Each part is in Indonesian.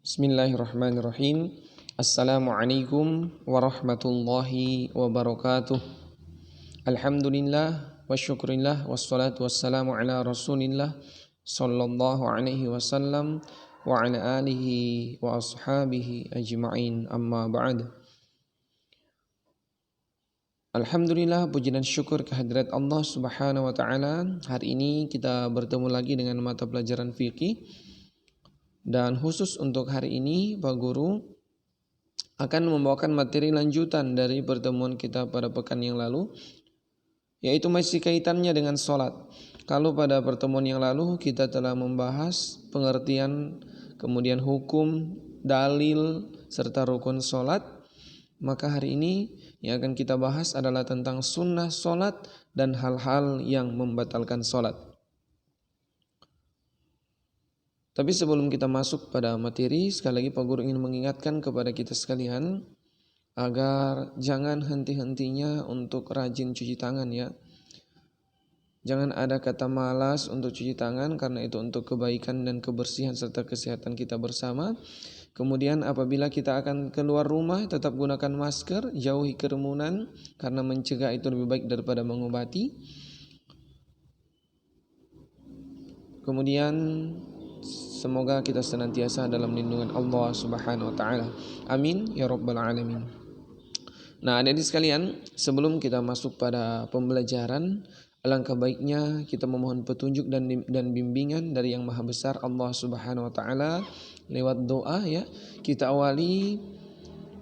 Bismillahirrahmanirrahim. Assalamualaikum warahmatullahi wabarakatuh. Alhamdulillah wa syukurillah wassalatu wassalamu ala rasulillah sallallahu alaihi wasallam wa ala alihi wa ashabihi ajma'in, amma ba'd. Alhamdulillah, puji dan syukur kehadirat Allah subhanahu wa ta'ala. Hari ini kita bertemu lagi dengan mata pelajaran fikih. Dan khusus untuk hari ini, Pak Guru akan membawakan materi lanjutan dari pertemuan kita pada pekan yang lalu, yaitu masih kaitannya dengan sholat. Kalau pada pertemuan yang lalu kita telah membahas pengertian, kemudian hukum, dalil, serta rukun sholat, maka hari ini yang akan kita bahas adalah tentang sunnah sholat dan hal-hal yang membatalkan sholat. Tapi sebelum kita masuk pada materi, sekali lagi Pak Guru ingin mengingatkan kepada kita sekalian agar jangan henti-hentinya untuk rajin cuci tangan ya. Jangan ada kata malas untuk cuci tangan, karena itu untuk kebaikan dan kebersihan serta kesehatan kita bersama. Kemudian apabila kita akan keluar rumah, tetap gunakan masker, jauhi kerumunan, karena mencegah itu lebih baik daripada mengobati. Kemudian semoga kita senantiasa dalam lindungan Allah subhanahu wa ta'ala. Amin ya rabbal alamin. Nah, adik-adik sekalian, sebelum kita masuk pada pembelajaran, alangkah baiknya kita memohon petunjuk dan bimbingan dari Yang Maha Besar Allah subhanahu wa ta'ala lewat doa ya. Kita awali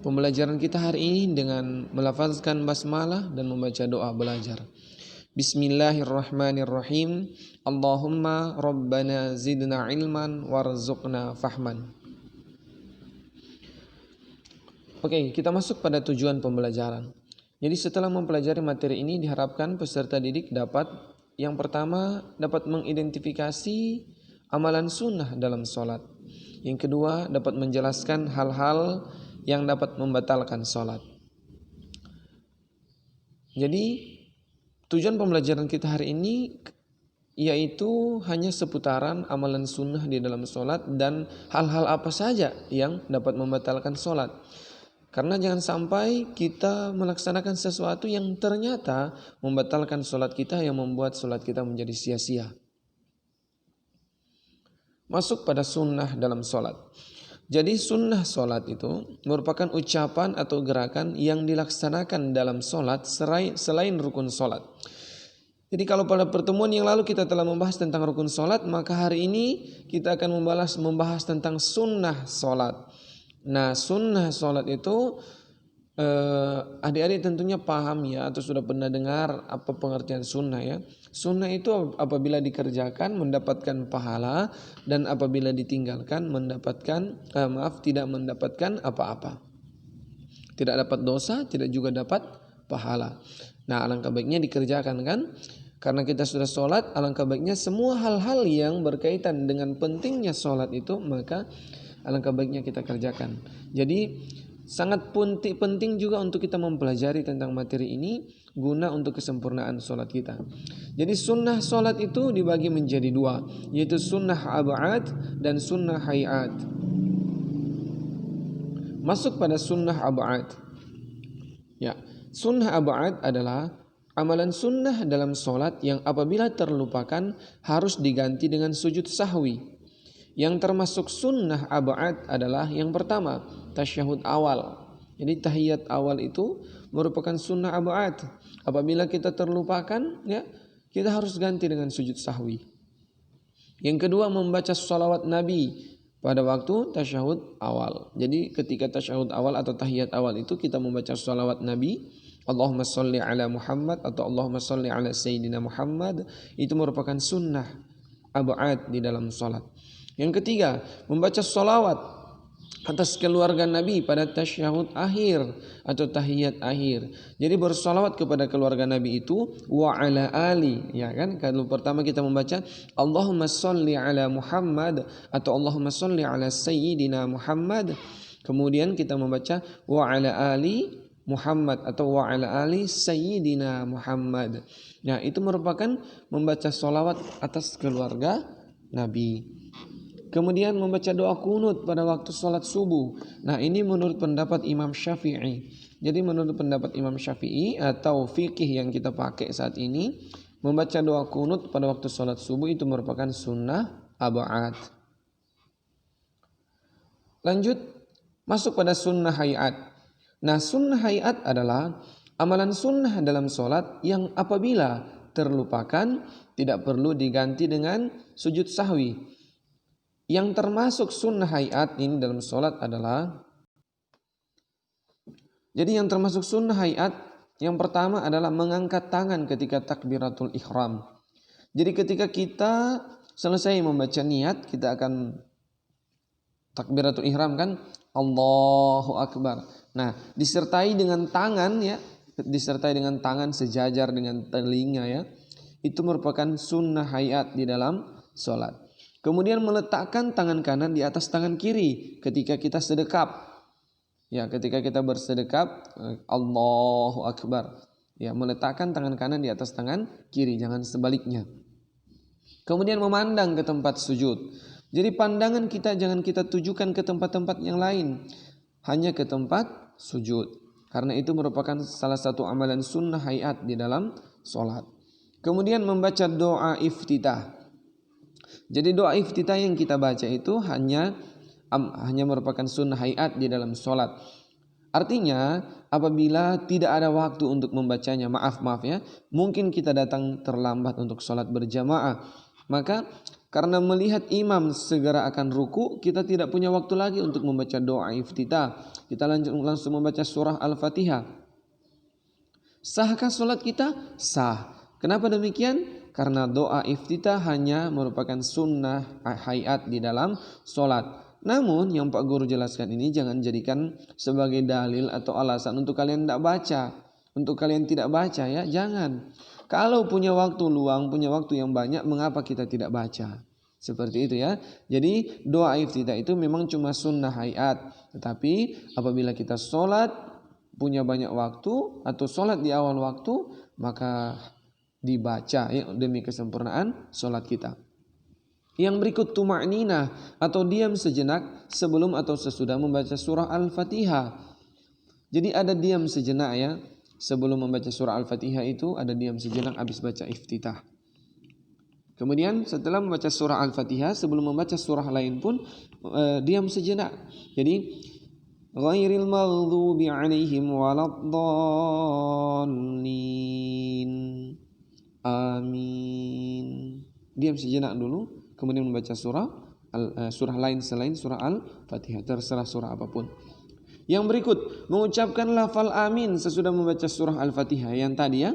pembelajaran kita hari ini dengan melafazkan basmalah dan membaca doa belajar. Bismillahirrahmanirrahim. Allahumma rabbana zidna ilman warzuqna fahman. Oke, kita masuk pada tujuan pembelajaran. Jadi setelah mempelajari materi ini, diharapkan peserta didik dapat, yang pertama, dapat mengidentifikasi amalan sunnah dalam sholat. Yang kedua, dapat menjelaskan hal-hal yang dapat membatalkan sholat. Jadi tujuan pembelajaran kita hari ini yaitu hanya seputaran amalan sunnah di dalam sholat dan hal-hal apa saja yang dapat membatalkan sholat. Karena jangan sampai kita melaksanakan sesuatu yang ternyata membatalkan sholat kita, yang membuat sholat kita menjadi sia-sia. Masuk pada sunnah dalam sholat. Jadi sunnah sholat itu merupakan ucapan atau gerakan yang dilaksanakan dalam sholat selain rukun sholat. Jadi kalau pada pertemuan yang lalu kita telah membahas tentang rukun sholat, maka hari ini kita akan membahas tentang sunnah sholat. Nah, sunnah sholat itu adik-adik tentunya paham ya, atau sudah pernah dengar apa pengertian sunnah ya. Sunnah itu apabila dikerjakan mendapatkan pahala, dan apabila ditinggalkan tidak mendapatkan apa-apa. Tidak dapat dosa, tidak juga dapat pahala. Nah, alangkah baiknya dikerjakan kan? Karena kita sudah sholat, alangkah baiknya semua hal-hal yang berkaitan dengan pentingnya sholat itu, maka alangkah baiknya kita kerjakan. Jadi sangat penting juga untuk kita mempelajari tentang materi ini guna untuk kesempurnaan sholat kita. Jadi sunnah sholat itu dibagi menjadi dua, yaitu sunnah ab'ad dan sunnah hayat. Masuk pada sunnah ab'ad. Ya, sunnah ab'ad adalah amalan sunnah dalam sholat yang apabila terlupakan harus diganti dengan sujud sahwi. Yang termasuk sunnah ab'ad adalah yang pertama, tasyahud awal. Jadi tahiyat awal itu merupakan sunnah ab'ad. Apabila kita terlupakan, ya, kita harus ganti dengan sujud sahwi. Yang kedua, membaca sholawat Nabi pada waktu tasyahud awal. Jadi ketika tasyahud awal atau tahiyat awal itu kita membaca sholawat Nabi, Allahumma sholli ala Muhammad atau Allahumma sholli ala Sayyidina Muhammad, itu merupakan sunnah ab'ad di dalam sholat. Yang ketiga, membaca sholawat atas keluarga Nabi pada tasyahud akhir atau tahiyat akhir. Jadi bersolawat kepada keluarga Nabi itu wa ala ali, ya kan? Kalau pertama kita membaca Allahumma sholli ala Muhammad atau Allahumma sholli ala Sayyidina Muhammad, kemudian kita membaca wa ala ali Muhammad atau wa ala ali Sayyidina Muhammad. Nah, itu merupakan membaca sholawat atas keluarga Nabi. Kemudian membaca doa kunut pada waktu sholat subuh. Nah, ini menurut pendapat Imam Syafi'i. Jadi menurut pendapat Imam Syafi'i atau fikih yang kita pakai saat ini, membaca doa kunut pada waktu sholat subuh itu merupakan sunnah ab'ad. Lanjut, masuk pada sunnah hayat. Nah, sunnah hayat adalah amalan sunnah dalam sholat yang apabila terlupakan tidak perlu diganti dengan sujud sahwi. Yang termasuk sunnah hayat ini dalam sholat adalah, jadi yang termasuk sunnah hayat yang pertama adalah mengangkat tangan ketika takbiratul ihram. Jadi ketika kita selesai membaca niat, kita akan takbiratul ihram kan, Allahu Akbar. Nah, disertai dengan tangan ya, disertai dengan tangan sejajar dengan telinga ya. Itu merupakan sunnah hayat di dalam sholat. Kemudian meletakkan tangan kanan di atas tangan kiri ketika kita sedekap. Ya, ketika kita bersedekap, Allahu Akbar. Ya, meletakkan tangan kanan di atas tangan kiri, jangan sebaliknya. Kemudian memandang ke tempat sujud. Jadi pandangan kita jangan kita tujukan ke tempat-tempat yang lain, hanya ke tempat sujud. Karena itu merupakan salah satu amalan sunnah hayat di dalam sholat. Kemudian membaca doa iftitah. Jadi doa iftitah yang kita baca itu hanya merupakan sunnah hayat di dalam sholat. Artinya apabila tidak ada waktu untuk membacanya, maaf ya, mungkin kita datang terlambat untuk sholat berjamaah, maka karena melihat imam segera akan ruku, kita tidak punya waktu lagi untuk membaca doa iftitah. Kita langsung membaca surah Al-Fatihah. Sahkah sholat kita? Sah. Kenapa demikian? Karena doa iftitah hanya merupakan sunnah hayat di dalam sholat. Namun yang Pak Guru jelaskan ini jangan jadikan sebagai dalil atau alasan untuk kalian tidak baca, untuk kalian tidak baca ya, jangan. Kalau punya waktu luang, punya waktu yang banyak, mengapa kita tidak baca? Seperti itu ya. Jadi doa iftitah itu memang cuma sunnah hayat. Tetapi apabila kita sholat punya banyak waktu atau sholat di awal waktu, maka dibaca ya, demi kesempurnaan sholat kita. Yang berikut tuma'ninah atau diam sejenak sebelum atau sesudah membaca surah Al-Fatihah. Jadi ada diam sejenak ya, sebelum membaca surah Al-Fatihah itu ada diam sejenak habis baca iftitah. Kemudian setelah membaca surah Al-Fatihah, sebelum membaca surah lain pun diam sejenak. Jadi ghairil maghdubi 'alaihim waladdallin. Amin. Diam sejenak dulu, kemudian membaca surah lain selain surah Al-Fatihah, terserah surah apapun. Yang berikut, mengucapkan lafal amin sesudah membaca surah Al-Fatihah yang tadi ya.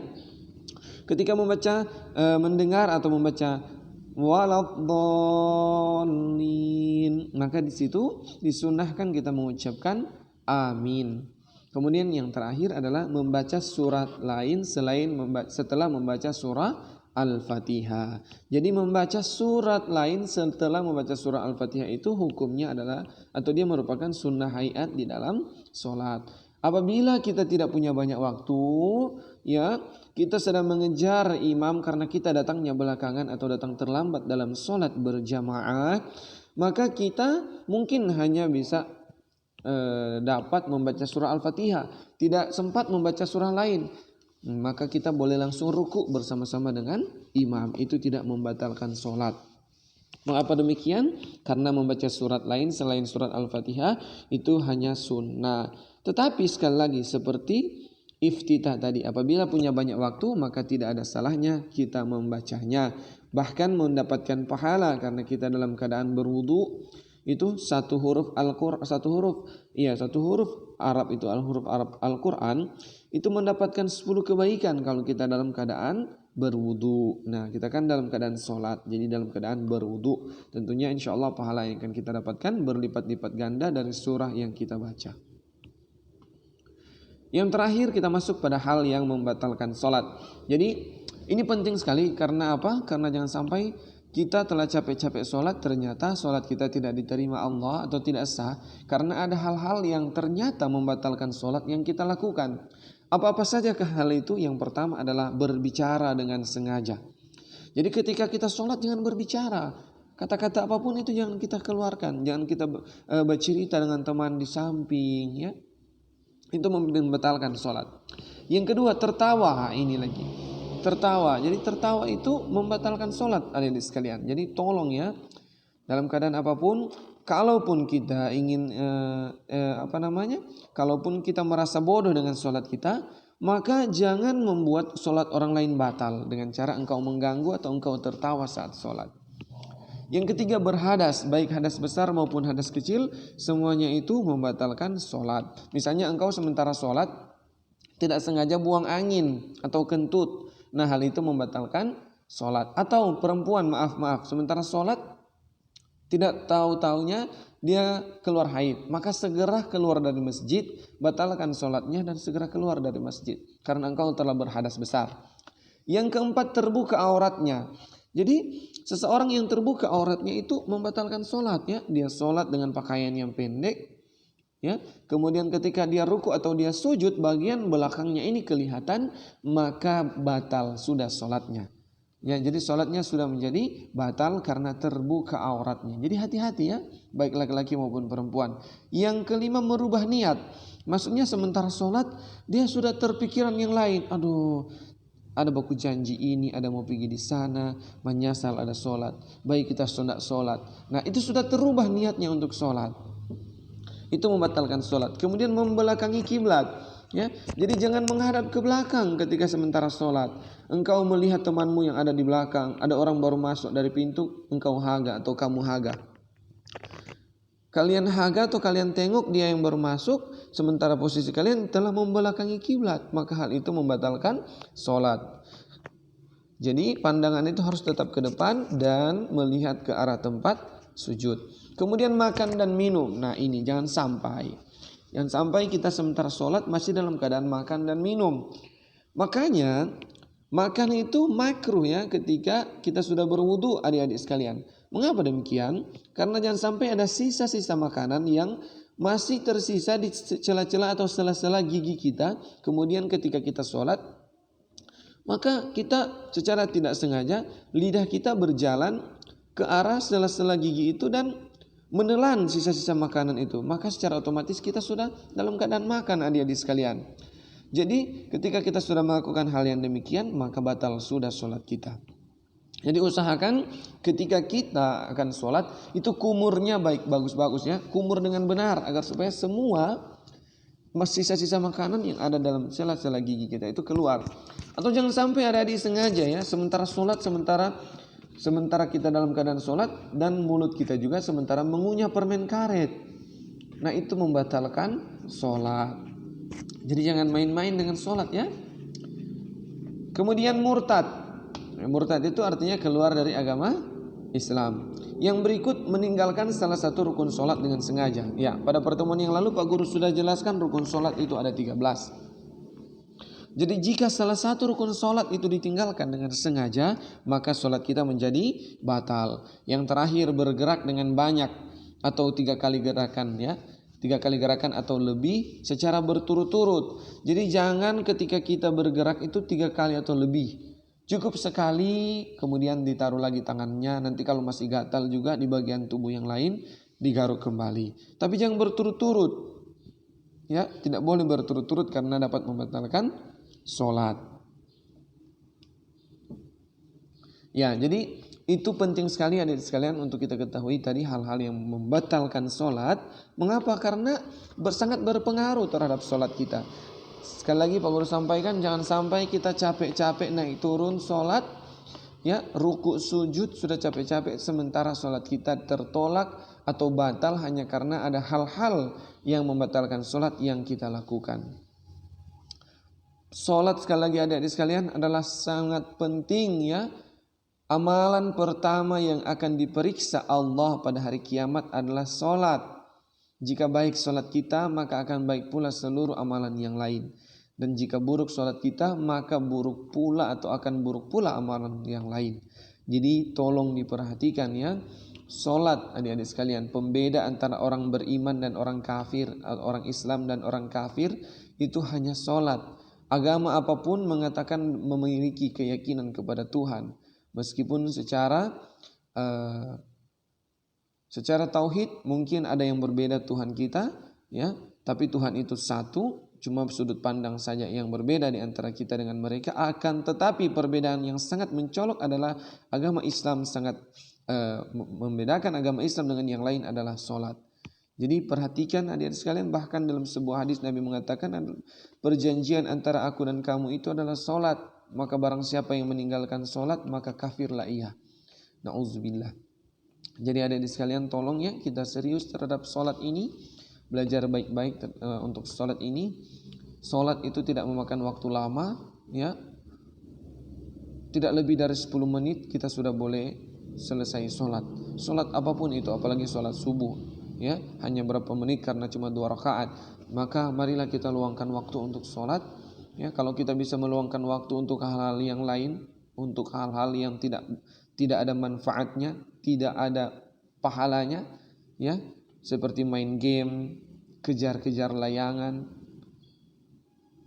Ketika membaca, mendengar atau membaca waladdallin, maka di situ disunahkan kita mengucapkan amin. Kemudian yang terakhir adalah membaca surat lain setelah membaca surah Al-Fatihah. Jadi membaca surat lain setelah membaca surah Al-Fatihah itu hukumnya adalah atau dia merupakan sunnah hayat di dalam sholat. Apabila kita tidak punya banyak waktu, ya kita sedang mengejar imam karena kita datangnya belakangan atau datang terlambat dalam sholat berjamaah, maka kita mungkin hanya bisa dapat membaca surah Al-Fatihah, tidak sempat membaca surah lain, maka kita boleh langsung ruku bersama-sama dengan imam. Itu tidak membatalkan sholat. Mengapa demikian? Karena membaca surat lain selain surat Al-Fatihah itu hanya sunnah. Tetapi sekali lagi seperti iftitah tadi, apabila punya banyak waktu maka tidak ada salahnya kita membacanya. Bahkan mendapatkan pahala karena kita dalam keadaan berwudu. Itu satu huruf Arab itu huruf Arab Al-Quran itu mendapatkan 10 kebaikan kalau kita dalam keadaan berwudu. Nah, kita kan dalam keadaan sholat, jadi dalam keadaan berwudu. Tentunya insya Allah pahala yang akan kita dapatkan berlipat-lipat ganda dari surah yang kita baca. Yang terakhir kita masuk pada hal yang membatalkan sholat. Jadi ini penting sekali karena apa? Karena jangan sampai kita telah capek-capek sholat, ternyata sholat kita tidak diterima Allah atau tidak sah karena ada hal-hal yang ternyata membatalkan sholat yang kita lakukan. Apa-apa saja hal itu? Yang pertama adalah berbicara dengan sengaja. Jadi ketika kita sholat jangan berbicara. Kata-kata apapun itu jangan kita keluarkan, jangan kita bercerita dengan teman di samping, ya. Itu membatalkan sholat. Yang kedua, tertawa. Ini lagi, tertawa. Jadi tertawa itu membatalkan sholat, adik-adik sekalian. Jadi tolong ya, dalam keadaan apapun, kalaupun kita ingin kalaupun kita merasa bodoh dengan sholat kita, maka jangan membuat sholat orang lain batal dengan cara engkau mengganggu atau engkau tertawa saat sholat. Yang ketiga, berhadas, baik hadas besar maupun hadas kecil, semuanya itu membatalkan sholat. Misalnya engkau sementara sholat tidak sengaja buang angin atau kentut, nah hal itu membatalkan sholat. Atau perempuan, maaf, sementara sholat tidak tahu-taunya dia keluar haid, maka segera keluar dari masjid, batalkan sholatnya dan segera keluar dari masjid karena engkau telah berhadas besar. Yang keempat, terbuka auratnya. Jadi seseorang yang terbuka auratnya itu membatalkan sholat, ya. Dia sholat dengan pakaian yang pendek, ya. Kemudian ketika dia ruku atau dia sujud, bagian belakangnya ini kelihatan, maka batal sudah sholatnya. Ya, jadi sholatnya sudah menjadi batal karena terbuka auratnya. Jadi hati-hati ya, baik laki-laki maupun perempuan. Yang kelima, merubah niat. Maksudnya sementara sholat dia sudah terpikiran yang lain. Aduh, ada baku janji ini, ada mau pergi di sana, menyasal ada sholat. Baik kita sholat. Nah itu sudah terubah niatnya untuk sholat. Itu membatalkan sholat. Kemudian membelakangi kiblat. Ya, jadi jangan menghadap ke belakang ketika sementara sholat. Engkau melihat temanmu yang ada di belakang, ada orang baru masuk dari pintu, engkau haga atau kamu haga. Kalian haga atau kalian tengok dia yang baru masuk, sementara posisi kalian telah membelakangi kiblat, maka hal itu membatalkan sholat. Jadi pandangan itu harus tetap ke depan dan melihat ke arah tempat sujud. Kemudian makan dan minum. Nah ini jangan sampai kita sementara sholat masih dalam keadaan makan dan minum. Makanya makan itu makruh ya ketika kita sudah berwudu, adik-adik sekalian. Mengapa demikian? Karena jangan sampai ada sisa-sisa makanan yang masih tersisa di celah-celah atau sela-sela gigi kita. Kemudian ketika kita sholat, maka kita secara tidak sengaja lidah kita berjalan ke arah sela-sela gigi itu dan menelan sisa-sisa makanan itu. Maka secara otomatis kita sudah dalam keadaan makan, adik-adik sekalian. Jadi ketika kita sudah melakukan hal yang demikian, maka batal sudah sholat kita. Jadi usahakan ketika kita akan sholat itu kumurnya baik, bagus-bagus ya, kumur dengan benar agar supaya semua sisa-sisa makanan yang ada dalam sela-sela gigi kita itu keluar. Atau jangan sampai ada disengaja ya, sementara sholat, sementara kita dalam keadaan sholat dan mulut kita juga sementara mengunyah permen karet. Nah itu membatalkan sholat. Jadi jangan main-main dengan sholat ya. Kemudian murtad. Murtad itu artinya keluar dari agama Islam. Yang berikut meninggalkan salah satu rukun sholat dengan sengaja. Ya, pada pertemuan yang lalu Pak Guru sudah jelaskan rukun sholat itu ada 13. Jadi jika salah satu rukun sholat itu ditinggalkan dengan sengaja, maka sholat kita menjadi batal. Yang terakhir bergerak dengan banyak atau 3 kali gerakan ya. 3 kali gerakan atau lebih secara berturut-turut. Jadi jangan ketika kita bergerak itu 3 kali atau lebih. Cukup sekali, kemudian ditaruh lagi tangannya. Nanti kalau masih gatal juga di bagian tubuh yang lain, digaruk kembali. Tapi jangan berturut-turut. Ya, tidak boleh berturut-turut karena dapat membatalkan sholat. Ya, jadi itu penting sekali adik sekalian untuk kita ketahui tadi hal-hal yang membatalkan sholat. Mengapa? Karena sangat berpengaruh terhadap sholat kita. Sekali lagi Pak Guru sampaikan, jangan sampai kita capek-capek naik turun sholat, ya ruku sujud sudah capek-capek sementara sholat kita tertolak atau batal hanya karena ada hal-hal yang membatalkan sholat yang kita lakukan. Sholat sekali lagi adik-adik sekalian adalah sangat penting ya. Amalan pertama yang akan diperiksa Allah pada hari kiamat adalah sholat. Jika baik sholat kita, maka akan baik pula seluruh amalan yang lain. Dan jika buruk sholat kita, maka buruk pula atau akan buruk pula amalan yang lain. Jadi tolong diperhatikan ya. Sholat adik-adik sekalian, pembeda antara orang beriman dan orang kafir, orang Islam dan orang kafir, itu hanya sholat. Agama apapun mengatakan memiliki keyakinan kepada Tuhan. Meskipun secara Secara tauhid mungkin ada yang berbeda Tuhan kita, ya, tapi Tuhan itu satu, cuma sudut pandang saja yang berbeda di antara kita dengan mereka. Akan tetapi perbedaan yang sangat mencolok adalah agama Islam sangat membedakan agama Islam dengan yang lain adalah sholat. Jadi perhatikan adik-adik sekalian, bahkan dalam sebuah hadis Nabi mengatakan perjanjian antara aku dan kamu itu adalah sholat. Maka barang siapa yang meninggalkan sholat maka kafirlah ia. Na'udzubillah. Jadi adik-adik sekalian, tolong ya kita serius terhadap sholat ini. Belajar baik-baik untuk sholat ini. Sholat itu tidak memakan waktu lama, ya. Tidak lebih dari 10 menit kita sudah boleh selesai sholat. Sholat apapun itu, apalagi sholat subuh, ya, hanya berapa menit karena cuma 2 rakaat. Maka marilah kita luangkan waktu untuk sholat, ya. Kalau kita bisa meluangkan waktu untuk hal-hal yang lain, untuk hal-hal yang tidak ada manfaatnya, tidak ada pahalanya, ya, seperti main game, kejar-kejar layangan,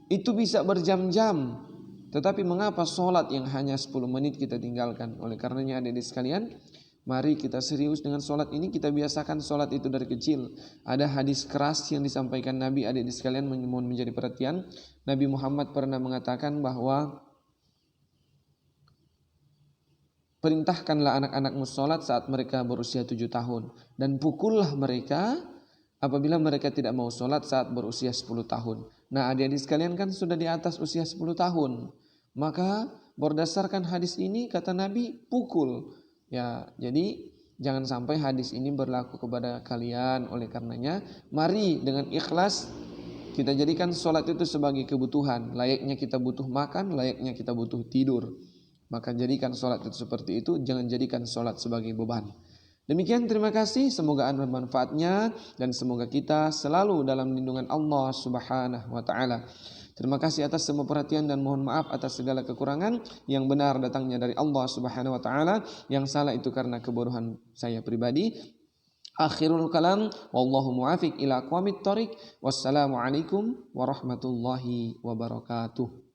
itu bisa berjam-jam. Tetapi mengapa sholat yang hanya 10 menit kita tinggalkan? Oleh karenanya adik-adik sekalian, mari kita serius dengan sholat ini. Kita biasakan sholat itu dari kecil. Ada hadis keras yang disampaikan Nabi, adik-adik sekalian, mohon menjadi perhatian. Nabi Muhammad pernah mengatakan bahwa perintahkanlah anak-anakmu sholat saat mereka berusia 7 tahun. Dan pukullah mereka apabila mereka tidak mau sholat saat berusia 10 tahun. Nah, adik-adik sekalian kan sudah di atas usia 10 tahun. Maka berdasarkan hadis ini kata Nabi, pukul. Ya, jadi jangan sampai hadis ini berlaku kepada kalian. Oleh karenanya, mari dengan ikhlas kita jadikan sholat itu sebagai kebutuhan. Layaknya kita butuh makan, layaknya kita butuh tidur. Maka jadikan sholat itu seperti itu, jangan jadikan sholat sebagai beban. Demikian, terima kasih, semoga ada manfaatnya dan semoga kita selalu dalam lindungan Allah Subhanahu wa taala. Terima kasih atas semua perhatian dan mohon maaf atas segala kekurangan. Yang benar datangnya dari Allah Subhanahu wa taala, yang salah itu karena kebodohan saya pribadi. Akhirul kalam, wallahu muwafiq ila aqwamit thoriq. Wassalamualaikum warahmatullahi wabarakatuh.